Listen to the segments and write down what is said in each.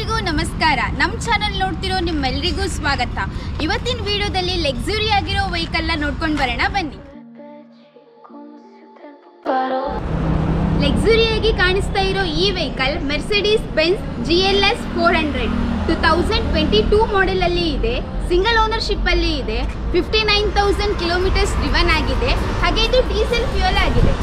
ಎಲ್ಲರಿಗೂ ನಮಸ್ಕಾರ. ನಮ್ಮ ಚಾನೆಲ್ ನೋಡ್ತಿರೋ ನಿಮ್ಮೆಲ್ಲರಿಗೂ ಸ್ವಾಗತ. ಇವತ್ತಿನ ವಿಡಿಯೋದಲ್ಲಿ ಲಕ್ಸುರಿ ಆಗಿರೋ ವೆಹಿಕಲ್ ನೋಡ್ಕೊಂಡು ಬರೋಣ ಬನ್ನಿ. ಲಕ್ಸುರಿಯಾಗಿ ಕಾಣಿಸ್ತಾ ಇರೋ ಈ ವೆಹಿಕಲ್ ಮೆರ್ಸಿಡಿಸ್ ಬೆಂಜ್ GLS 400 2022 ಮಾಡೆಲ್ ಅಲ್ಲಿ ಇದೆ. ಸಿಂಗಲ್ ಓನರ್ಶಿಪ್ ಅಲ್ಲಿ ಇದೆ. 59,000 ಕಿಲೋಮೀಟರ್ಸ್ ಡ್ರಿವನ್ ಆಗಿದೆ. ಹಾಗೆ ಇದು ಡೀಸೆಲ್ ಫ್ಯೂಯಲ್ ಆಗಿದೆ.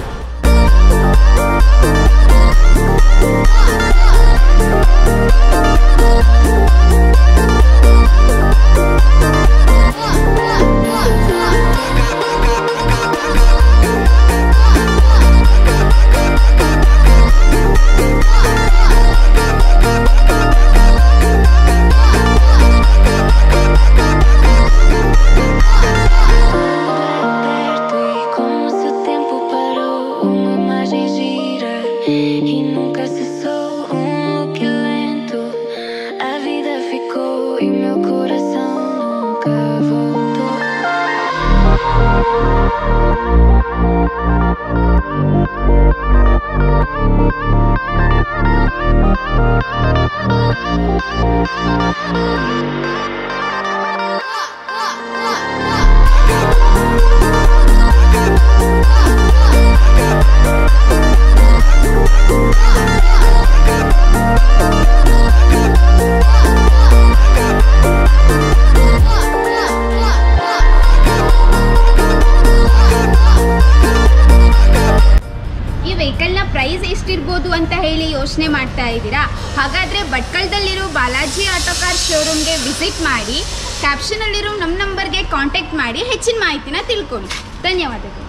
ಪ್ರೈಸ್ ಎಷ್ಟಿರ್ಬೋದು ಅಂತ ಹೇಳಿ ಯೋಚನೆ ಮಾಡ್ತಾ ಇದ್ದೀರಾ? ಹಾಗಾದರೆ ಭಟ್ಕಳದಲ್ಲಿರೋ ಬಾಲಾಜಿ ಆಟೋ ಕಾರ್ ಶೋರೂಮ್ಗೆ ವಿಸಿಟ್ ಮಾಡಿ. ಕ್ಯಾಪ್ಷನಲ್ಲಿರೋ ನಮ್ಮ ನಂಬರ್ಗೆ ಕಾಂಟ್ಯಾಕ್ಟ್ ಮಾಡಿ ಹೆಚ್ಚಿನ ಮಾಹಿತಿನ ತಿಳ್ಕೊಳ್ಳಿ. ಧನ್ಯವಾದಗಳು.